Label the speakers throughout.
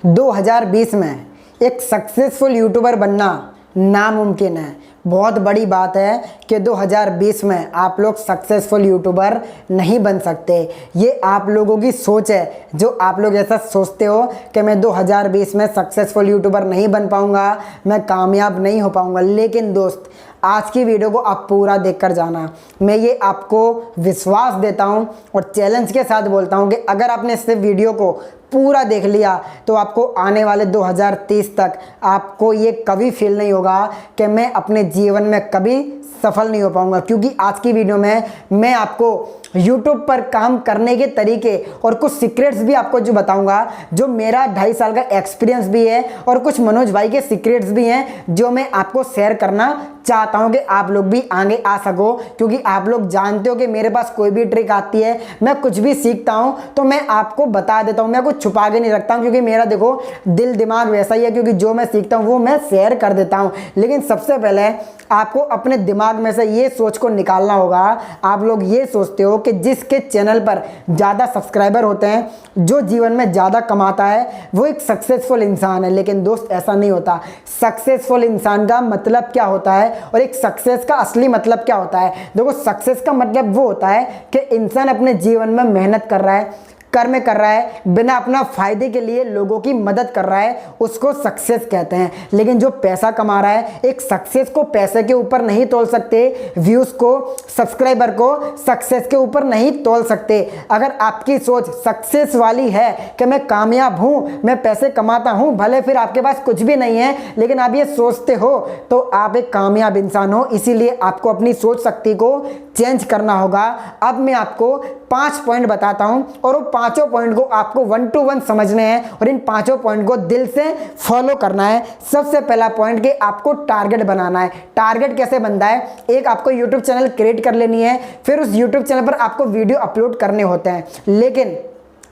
Speaker 1: 2020 में एक successful YouTuber बनना नामुमकिन है। बहुत बड़ी बात है कि 2020 में आप लोग सक्सेसफुल यूट्यूबर नहीं बन सकते। ये आप लोगों की सोच है, जो आप लोग ऐसा सोचते हो कि मैं 2020 में सक्सेसफुल यूट्यूबर नहीं बन पाऊँगा, मैं कामयाब नहीं हो पाऊँगा। लेकिन दोस्त, आज की वीडियो को आप पूरा देखकर जाना। मैं ये आपको विश्वास देता हूँ और चैलेंज के साथ बोलता हूँ कि अगर आपने इस वीडियो को पूरा देख लिया तो आपको आने वाले 2030 तक आपको ये कभी फील नहीं होगा कि मैं अपने जीवन में कभी सफल नहीं हो पाऊंगा। क्योंकि आज की वीडियो में मैं आपको YouTube पर काम करने के तरीके और कुछ सीक्रेट्स भी आपको जो बताऊंगा, जो मेरा 2.5 साल का एक्सपीरियंस भी है और कुछ मनोज भाई के सीक्रेट्स भी हैं जो मैं आपको शेयर करना चाहता हूं कि आप लोग भी आगे आ सको। क्योंकि आप लोग जानते हो कि मेरे पास कोई भी ट्रिक आती है, मैं कुछ भी सीखता हूं तो मैं आपको बता देता हूं, मैं कुछ छुपा के नहीं रखता हूं। क्योंकि मेरा देखो दिल दिमाग वैसा ही है, क्योंकि जो मैं सीखता हूं वो मैं शेयर कर देता हूं। लेकिन सबसे पहले आपको अपने दिमाग में से ये सोच को निकालना होगा। आप लोग ये सोचते हो कि जिसके चैनल पर ज़्यादा सब्सक्राइबर होते हैं, जो जीवन में ज़्यादा कमाता है, वो एक सक्सेसफुल इंसान है। लेकिन दोस्त, ऐसा नहीं होता। सक्सेसफुल इंसान का मतलब क्या होता है और एक सक्सेस का असली मतलब क्या होता है? देखो, सक्सेस का मतलब वो होता है कि इंसान अपने जीवन में मेहनत कर रहा है, कर्म कर रहा है, बिना अपना फायदे के लिए लोगों की मदद कर रहा है, उसको सक्सेस कहते हैं। लेकिन जो पैसा कमा रहा है, एक सक्सेस को पैसे के ऊपर नहीं तोल सकते, व्यूज़ को, सब्सक्राइबर को सक्सेस के ऊपर नहीं तोल सकते। अगर आपकी सोच सक्सेस वाली है कि मैं कामयाब हूँ, मैं पैसे कमाता हूँ, भले फिर आपके पास कुछ भी नहीं है, लेकिन आप ये सोचते हो तो आप एक कामयाब इंसान हो। इसीलिए आपको अपनी सोच शक्ति को चेंज करना होगा। अब मैं आपको 5 पॉइंट बताता हूं और वो 5 पॉइंट को आपको 1 to 1 समझने हैं और इन 5 पॉइंट को दिल से फॉलो करना है। सबसे पहला पॉइंट कि आपको टारगेट बनाना है। टारगेट कैसे बनता है? एक, आपको यूट्यूब चैनल क्रिएट कर लेनी है, फिर उस यूट्यूब चैनल पर आपको वीडियो अपलोड करने होते हैं। लेकिन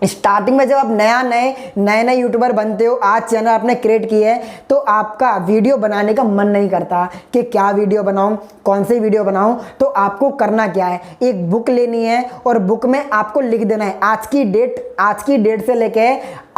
Speaker 1: स्टार्टिंग में जब आप नए यूट्यूबर बनते हो, आज चैनल आपने क्रिएट किया है, तो आपका वीडियो बनाने का मन नहीं करता कि क्या वीडियो बनाऊं, कौन सी वीडियो बनाऊं। तो आपको करना क्या है? एक बुक लेनी है और बुक में आपको लिख देना है आज की डेट से लेके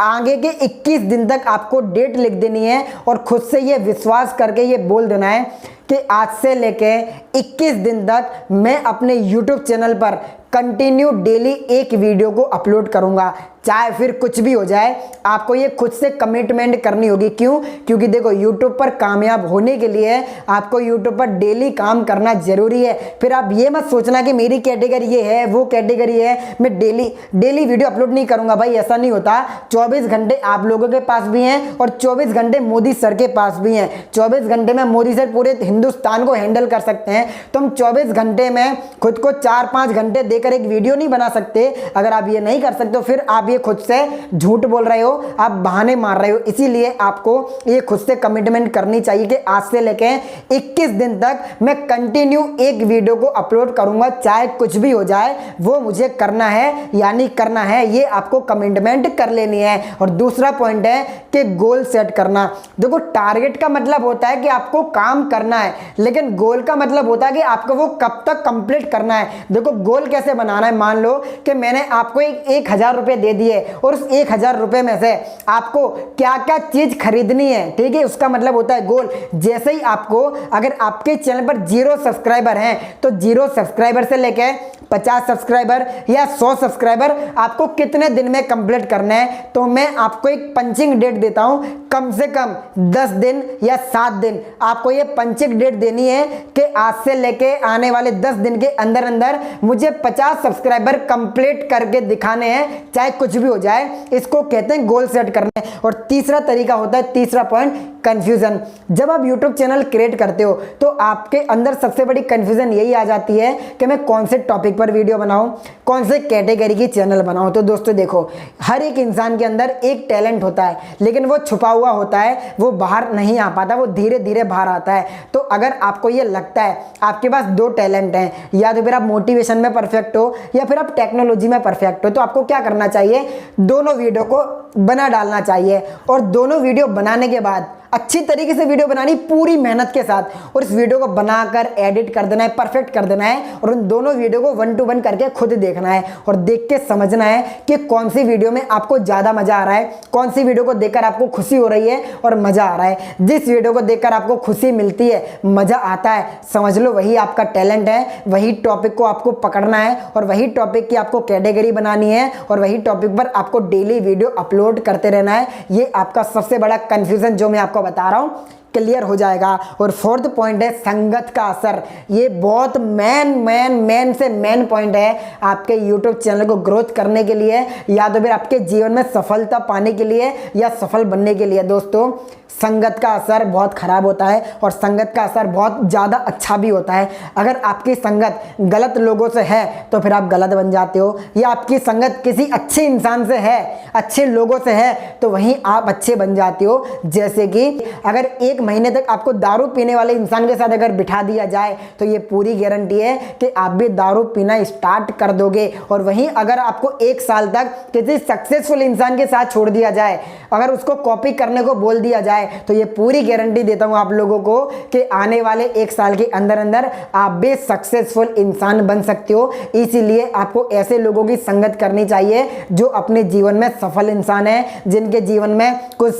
Speaker 1: आगे के 21 दिन तक आपको डेट लिख देनी है और खुद से ये विश्वास करके ये बोल देना है कि आज से लेके 21 दिन तक मैं अपने YouTube चैनल पर कंटिन्यू डेली एक वीडियो को अपलोड करूंगा, चाहे फिर कुछ भी हो जाए। आपको ये खुद से कमिटमेंट करनी होगी। क्यों? क्योंकि देखो, YouTube पर कामयाब होने के लिए आपको YouTube पर डेली काम करना जरूरी है। फिर आप ये मत सोचना कि मेरी कैटेगरी ये है, वो कैटेगरी है, मैं डेली वीडियो अपलोड नहीं करूंगा। भाई, ऐसा नहीं होता। 24 घंटे आप लोगों के पास भी हैं और 24 घंटे मोदी सर के पास भी हैं। 24 घंटे में मोदी सर पूरे हिंदुस्तान को हैंडल कर सकते हैं। तो हम 24 घंटे में खुद को 4-5 घंटे देकर एक वीडियो नहीं बना सकते। अगर आप ये नहीं कर सकते तो फिर आप ये खुद से झूठ बोल रहे हो, आप बहाने मार रहे हो। इसीलिए आपको ये खुद से कमिटमेंट करनी चाहिए कि आज से लेके 21 दिन तक मैं कंटिन्यू एक वीडियो को अपलोड करूंगा, चाहे कुछ भी हो जाए, वो मुझे करना है, यानी करना है। ये आपको कमिटमेंट कर लेनी है। और दूसरा पॉइंट है कि गोल सेट करना। देखो, टारगेट का मतलब होता है कि आपको काम करना है, लेकिन गोल का मतलब होता है कि आपको वो कब तक कंप्लीट करना है। देखो, गोल कैसे बनाना है? मान लो कि मैंने आपको 1000 रुपए दे दिए और उस 1000 रुपए में से आपको क्या क्या चीज खरीदनी है, ठीक है, उसका मतलब होता है गोल। जैसे ही आपको, अगर आपके चैनल पर 0 सब्सक्राइबर हैं तो 0 सब्सक्राइबर से लेके 50 सब्सक्राइबर या 100 सब्सक्राइबर आपको कितने दिन में कंप्लीट करना है। तो मैं आपको एक पंचिंग डेट देता हूं, कम से कम 10 दिन या 7 दिन आपको ये पंचिंग डेट देनी है कि आज से लेके आने वाले 10 दिन के अंदर अंदर मुझे 50 सब्सक्राइबर कंप्लीट करके दिखाने हैं, चाहे कुछ भी हो जाए। इसको कहते हैं गोल सेट करना है। और तीसरा तरीका होता है, तीसरा पॉइंट, कंफ्यूजन। जब आप YouTube चैनल क्रिएट करते हो तो आपके अंदर सबसे बड़ी कंफ्यूजन यही आ जाती है कि मैं कौन से टॉपिक पर वीडियो बनाऊं, कौन से कैटेगरी की चैनल बनाऊं। तो दोस्तों देखो, हर एक इंसान के अंदर एक टैलेंट होता है, लेकिन वो छुपा हुआ होता है, वो बाहर नहीं आ पाता, वो धीरे धीरे बाहर आता है। तो अगर आपको ये लगता है आपके पास 2 टैलेंट हैं, या तो फिर आप मोटिवेशन में परफेक्ट हो या फिर आप टेक्नोलॉजी में परफेक्ट हो, तो आपको क्या करना चाहिए? दोनों वीडियो को बना डालना चाहिए और दोनों वीडियो बनाने के बाद अच्छी तरीके से वीडियो बनानी पूरी मेहनत के साथ, और इस वीडियो को बनाकर एडिट कर देना है, परफेक्ट कर देना है, और उन दोनों वीडियो को 1 to 1 करके खुद देखना है और देख के समझना है कि कौन सी वीडियो में आपको ज़्यादा मज़ा आ रहा है, कौन सी वीडियो को देखकर आपको खुशी हो रही है और मज़ा आ रहा है। जिस वीडियो को देखकर आपको खुशी मिलती है, मज़ा आता है, समझ लो वही आपका टैलेंट है, वही टॉपिक को आपको पकड़ना है और वही टॉपिक की आपको कैटेगरी बनानी है और वही टॉपिक पर आपको डेली वीडियो अपलोड करते रहना है। ये आपका सबसे बड़ा कंफ्यूजन जो मैं आपको बता रहा हूँ क्लियर हो जाएगा। और फोर्थ पॉइंट है संगत का असर। ये बहुत मेन से मेन पॉइंट है आपके यूट्यूब चैनल को ग्रोथ करने के लिए, या तो फिर आपके जीवन में सफलता पाने के लिए या सफल बनने के लिए। दोस्तों, संगत का असर बहुत खराब होता है और संगत का असर बहुत ज़्यादा अच्छा भी होता है। अगर आपकी संगत गलत लोगों से है तो फिर आप गलत बन जाते हो, या आपकी संगत किसी अच्छे इंसान से है, अच्छे लोगों से है, तो वहीं आप अच्छे बन जाते हो। जैसे कि अगर 1 महीने तक आपको दारू पीने वाले इंसान के साथ अगर बिठा दिया जाए तो ये पूरी गारंटी है कि आप भी दारू पीना स्टार्ट कर दोगे। और वहीं अगर आपको 1 साल तक किसी सक्सेसफुल इंसान के साथ छोड़ दिया जाए, अगर उसको कॉपी करने को बोल दिया जाए, तो ये पूरी गारंटी देता हूं आप लोगों को कि आने वाले 1 साल के अंदर अंदर आप भी सक्सेसफुल इंसान बन सकते हो। इसीलिए आपको ऐसे लोगों की संगत करनी चाहिए जो अपने जीवन में सफल इंसान है, जिनके जीवन में कुछ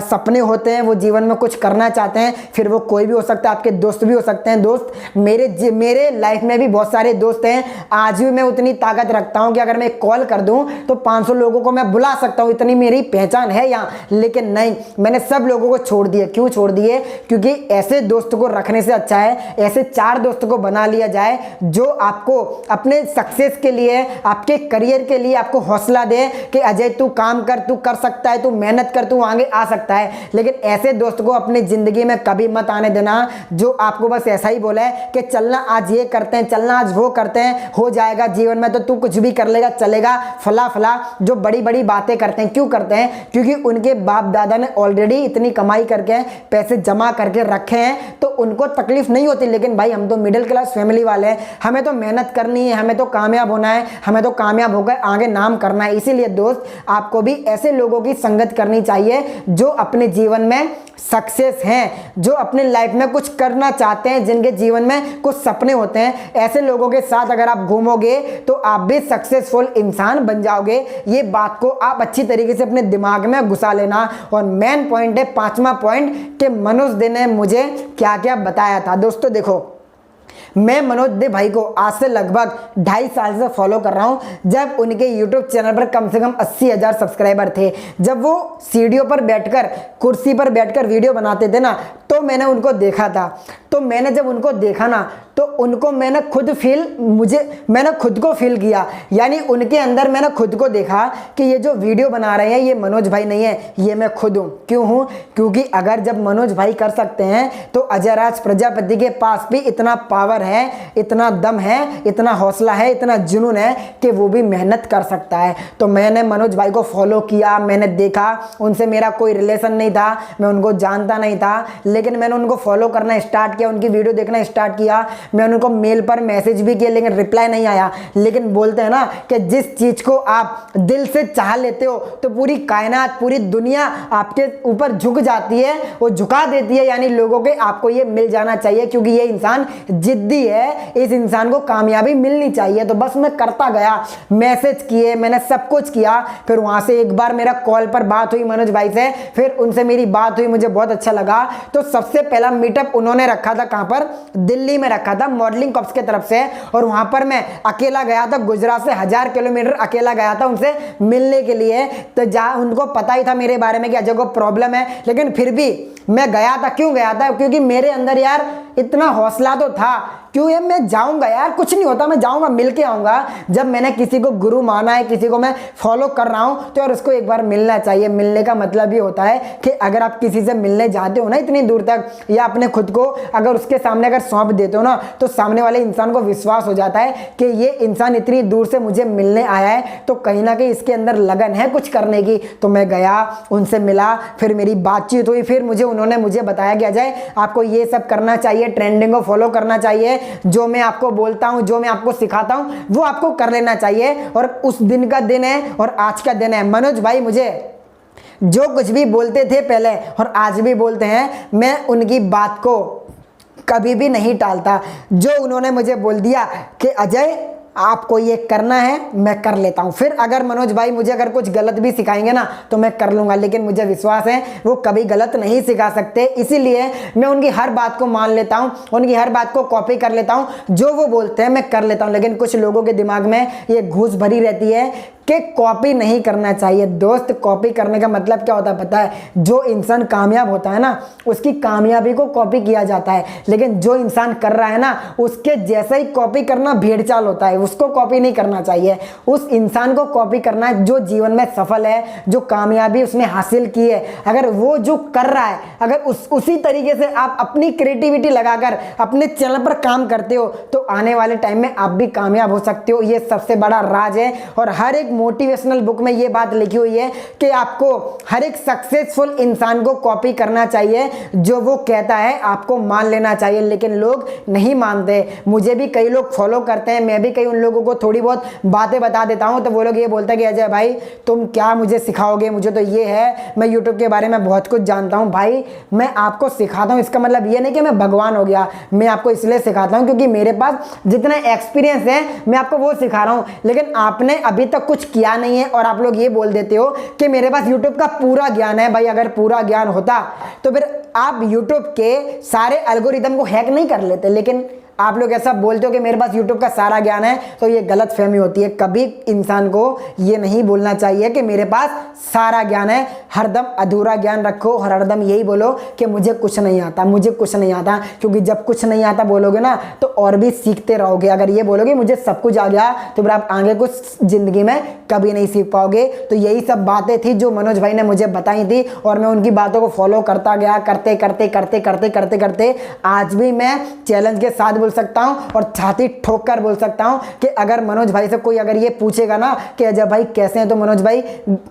Speaker 1: सपने होते हैं, वो जीवन में कुछ करना चाहते हैं। फिर वो कोई भी हो सकता है, आपके दोस्त भी हो सकते हैं। दोस्त मेरे लाइफ में भी बहुत सारे दोस्त हैं। आज भी मैं उतनी ताकत रखता हूं कि अगर मैं कॉल कर दूं तो 500 लोगों को मैं बुला सकता हूं, इतनी मेरी पहचान है यहाँ। लेकिन नहीं, मैंने सब लोगों को छोड़ दिए। क्यों छोड़ दिए? क्योंकि ऐसे दोस्त को रखने से अच्छा है ऐसे 4 दोस्त को बना लिया जाए जो आपको अपने सक्सेस के लिए, आपके करियर के लिए आपको हौसला दे कि अजय तू काम कर, तू कर सकता है, तू मेहनत कर, तू आगे आ सकता है। लेकिन ऐसे दोस्त को अपनी जिंदगी में कभी मत आने देना जो आपको बस ऐसा ही बोला है कि चलना आज ये करते हैं, चलना आज वो करते हैं, हो जाएगा जीवन में तो तू कुछ भी कर लेगा, चलेगा, फला फला, जो बड़ी बड़ी बातें करते हैं। क्यों करते हैं? क्योंकि उनके बाप दादा ने ऑलरेडी इतनी कमाई करके पैसे जमा करके रखे हैं तो उनको तकलीफ नहीं होती। लेकिन भाई हम तो मिडिल क्लास फैमिली वाले हैं, हमें तो मेहनत करनी है, हमें तो कामयाब होना है, हमें तो कामयाब होकर आगे नाम करना है। इसीलिए दोस्त, आपको भी ऐसे लोगों की संगत करनी चाहिए जो अपने जीवन में सक्सेस हैं, जो अपने लाइफ में कुछ करना चाहते हैं, जिनके जीवन में कुछ सपने होते हैं। ऐसे लोगों के साथ अगर आप घूमोगे तो आप भी सक्सेसफुल इंसान बन जाओगे। ये बात को आप अच्छी तरीके से अपने दिमाग में घुसा लेना। और मेन पॉइंट है 5वां पॉइंट कि मनोज दे ने मुझे क्या क्या बताया था। दोस्तों देखो, मैं मनोज दे भाई को आज से लगभग 2.5 साल से फॉलो कर रहा हूं। जब उनके YouTube चैनल पर कम से कम 80,000 सब्सक्राइबर थे, जब वो सीढ़ियों पर बैठकर, कुर्सी पर बैठकर वीडियो बनाते थे ना, तो मैंने उनको देखा था। तो मैंने जब उनको देखा ना, तो उनको मैंने खुद को फील किया, यानी उनके अंदर मैंने खुद को देखा कि ये जो वीडियो बना रहे हैं ये मनोज भाई नहीं है, ये मैं खुद हूँ। क्यों हूँ? क्योंकि अगर जब मनोज भाई कर सकते हैं तो अजयराज प्रजापति के पास भी इतना पावर है, इतना दम है, इतना हौसला है, इतना जुनून है कि वो भी मेहनत कर सकता है। तो मैंने मनोज भाई को फॉलो किया, मैंने देखा। उनसे मेरा कोई रिलेशन नहीं था, मैं उनको जानता नहीं था, लेकिन मैंने उनको फॉलो करना स्टार्ट किया, उनकी वीडियो देखना स्टार्ट किया। मैंने उनको मेल पर मैसेज भी किया लेकिन रिप्लाई नहीं आया। लेकिन बोलते हैं ना कि जिस चीज को आप दिल से चाह लेते हो तो पूरी कायनात, पूरी दुनिया आपके ऊपर झुक जाती है, वो झुका देती है। यानी लोगों के आपको ये मिल जाना चाहिए क्योंकि ये इंसान जिद्दी है, इस इंसान को कामयाबी मिलनी चाहिए। तो बस मैं करता गया, मैसेज किए, मैंने सब कुछ किया। फिर वहां से एक बार मेरा कॉल पर बात हुई मनोज भाई से, फिर उनसे मेरी बात हुई, मुझे बहुत अच्छा लगा। तो सबसे पहला मीटअप उन्होंने रखा था, कहां पर? दिल्ली में रखा था, मॉडलिंग कॉर्प्स की तरफ से। और वहां पर मैं अकेला गया था, गुजरात से 1000 किलोमीटर अकेला गया था उनसे मिलने के लिए। तो जहां उनको पता ही था मेरे बारे में कि अजय को प्रॉब्लम है, लेकिन फिर भी मैं गया था। क्यों गया था? क्योंकि मेरे अंदर यार इतना हौसला तो था। क्यों है? मैं जाऊंगा यार, कुछ नहीं होता, मैं जाऊंगा, मिल के आऊंगा। जब मैंने किसी को गुरु माना है, किसी को मैं फॉलो कर रहा हूं, तो यार उसको एक बार मिलना चाहिए। मिलने का मतलब ये होता है कि अगर आप किसी से मिलने जाते हो ना इतनी दूर तक, या अपने खुद को अगर उसके सामने अगर सौंप देते हो ना, तो सामने वाले इंसान को विश्वास हो जाता है कि ये इंसान इतनी दूर से मुझे मिलने आया है, तो कहीं ना कहीं इसके अंदर लगन है कुछ करने की। तो मैं गया, उनसे मिला, फिर मेरी बातचीत हुई, फिर उन्होंने मुझे बताया कि अजय आपको ये सब करना चाहिए, ट्रेंडिंग को फॉलो करना चाहिए, जो मैं आपको बोलता हूं, जो मैं आपको सिखाता हूं वो आपको कर लेना चाहिए। और उस दिन का दिन है और आज का दिन है। मनोज भाई मुझे जो कुछ भी बोलते थे पहले और आज भी बोलते हैं, मैं उनकी बात को कभी भी नहीं टालता। जो उन्होंने मुझे बोल दिया कि अजय आपको ये करना है, मैं कर लेता हूँ। फिर अगर मनोज भाई मुझे अगर कुछ गलत भी सिखाएंगे ना तो मैं कर लूँगा, लेकिन मुझे विश्वास है वो कभी गलत नहीं सिखा सकते। इसीलिए मैं उनकी हर बात को मान लेता हूँ, उनकी हर बात को कॉपी कर लेता हूँ। जो वो बोलते हैं मैं कर लेता हूँ। लेकिन कुछ लोगों के दिमाग में ये घूस भरी रहती है कि कॉपी नहीं करना चाहिए। दोस्त, कॉपी करने का मतलब क्या होता है पता है? जो इंसान कामयाब होता है ना, उसकी कामयाबी को कॉपी किया जाता है, लेकिन जो इंसान कर रहा है ना, उसके जैसा ही कॉपी करना भेड़चाल होता है। उसको कॉपी नहीं करना चाहिए। उस इंसान को कॉपी करना है जो जीवन में सफल है, जो कामयाबी उसने हासिल की है। अगर वो जो कर रहा है, अगर उसी तरीके से आप अपनी क्रिएटिविटी लगाकर अपने चैनल पर काम करते हो तो आने वाले टाइम में आप भी कामयाब हो सकते हो। ये सबसे बड़ा राज है। और हर एक मोटिवेशनल बुक में ये बात लिखी हुई है कि आपको हर एक सक्सेसफुल इंसान को कॉपी करना चाहिए। जो वो कहता है आपको मान लेना चाहिए, लेकिन लोग नहीं मानते। मुझे भी कई लोग फॉलो करते हैं, मैं भी कई उन लोगों को थोड़ी बहुत बातें बता देता हूं तो वो लोग ये बोलते हैं कि अजय भाई तुम क्या मुझे सिखाओगे, मुझे तो ये है, मैं यूट्यूब के बारे में बहुत कुछ जानता हूं। भाई मैं आपको सिखाता हूं, इसका मतलब ये नहीं कि मैं भगवान हो गया। मैं आपको इसलिए सिखाता हूं क्योंकि मेरे पास जितना एक्सपीरियंस है मैं आपको वो सिखा रहा हूं। लेकिन आपने अभी तक कुछ किया नहीं है और आप लोग ये बोल देते हो कि मेरे पास YouTube का पूरा ज्ञान है। भाई अगर पूरा ज्ञान होता तो फिर आप YouTube के सारे एल्गोरिदम को हैक नहीं कर लेते। लेकिन आप लोग ऐसा बोलते हो कि मेरे पास YouTube का सारा ज्ञान है, तो ये गलत फहमी होती है। कभी इंसान को ये नहीं बोलना चाहिए कि मेरे पास सारा ज्ञान है। हरदम अधूरा ज्ञान रखो और हरदम यही बोलो कि मुझे कुछ नहीं आता, मुझे कुछ नहीं आता। क्योंकि जब कुछ नहीं आता बोलोगे ना तो और भी सीखते रहोगे। अगर ये बोलोगे मुझे सब कुछ आ गया तो फिर आप आगे कुछ जिंदगी में कभी नहीं सीख पाओगे। तो यही सब बातें थी जो मनोज भाई ने मुझे बताई थी और मैं उनकी बातों को फॉलो करता गया। करते करते करते करते करते करते आज भी मैं चैलेंज के साथ बोल सकता हूं और छाती ठोक कर बोल सकता हूं कि अगर मनोज भाई से कोई अगर ये पूछेगा ना कि अजय भाई कैसे हैं, तो मनोज भाई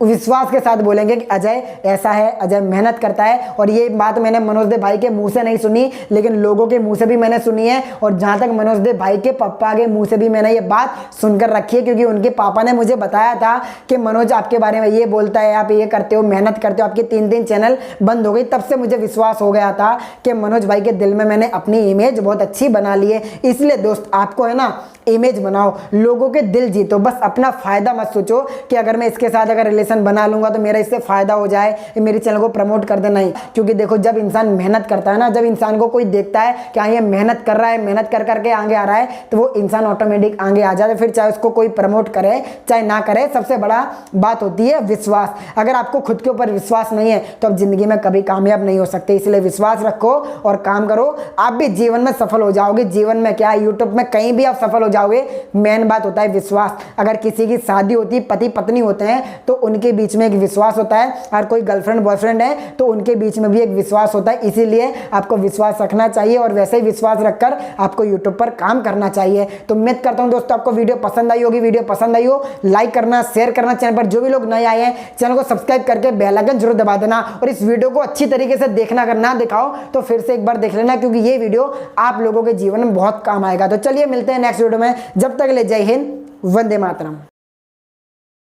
Speaker 1: विश्वास के साथ बोलेंगे कि अजय ऐसा है, अजय मेहनत करता है। और ये बात मैंने मनोज देव भाई के मुंह से नहीं सुनी, लेकिन लोगों के मुंह से भी मैंने सुनी है। और जहां तक मनोज देव भाई के पापा के मुंह से भी मैंने ये बात सुनकर रखी है, क्योंकि उनके पापा ने मुझे बताया था कि मनोज आपके बारे में ये बोलता है, आप ये करते हो, मेहनत करते हो, आपकी 3 चैनल बंद हो गई। तब से मुझे विश्वास हो गया था कि मनोज भाई के दिल में मैंने अपनी इमेज बहुत अच्छी बना ली है। इसलिए दोस्त आपको है ना इमेज बनाओ, लोगों के दिल जीतो। बस अपना फायदा मत सोचो कि अगर मैं इसके साथ अगर रिलेशन बना लूंगा तो मेरा इससे फायदा हो जाए, मेरे चैनल को प्रमोट कर देना ही। क्योंकि देखो जब इंसान मेहनत करता है ना, जब इंसान को कोई देखता है कि हाँ ये मेहनत कर रहा है, मेहनत कर करके आगे आ रहा है, तो वो इंसान ऑटोमेटिक आगे आ जाए। फिर चाहे उसको कोई प्रमोट करे चाहे ना करे, सबसे बड़ा बात होती है विश्वास। अगर आपको खुद के ऊपर विश्वास नहीं है तो आप जिंदगी में कभी कामयाब नहीं हो सकते। इसलिए विश्वास रखो और काम करो, आप भी जीवन में सफल हो जाओगे। जीवन में क्या, यूट्यूब में कहीं भी आप सफल हो जाओगे। मेन बात होता है विश्वास। अगर किसी की शादी होती है, पति पत्नी होते हैं, तो उनके बीच में एक विश्वास होता है। और कोई गर्लफ्रेंड बॉयफ्रेंड है तो उनके बीच में भी एक विश्वास होता है। इसीलिए आपको विश्वास रखना चाहिए और वैसे ही विश्वास रखकर आपको यूट्यूब पर काम करना चाहिए। तो उम्मीद करता हूं दोस्तों आपको वीडियो पसंद आई होगी। वीडियो पसंद आई हो लाइक करना, शेयर करना। चैनल पर जो भी लोग नए आए हैं चैनल को सब्सक्राइब करके बेल आइकन जरूर दबा देना। और इस वीडियो को अच्छी तरीके से देखना, अगर ना दिखाओ तो फिर से एक बार देख लेना, क्योंकि ये वीडियो आप लोगों के जीवन में बहुत काम आएगा। तो चलिए मिलते हैं नेक्स्ट वीडियो में। जब तक ले जय हिंद, वंदे मातरम।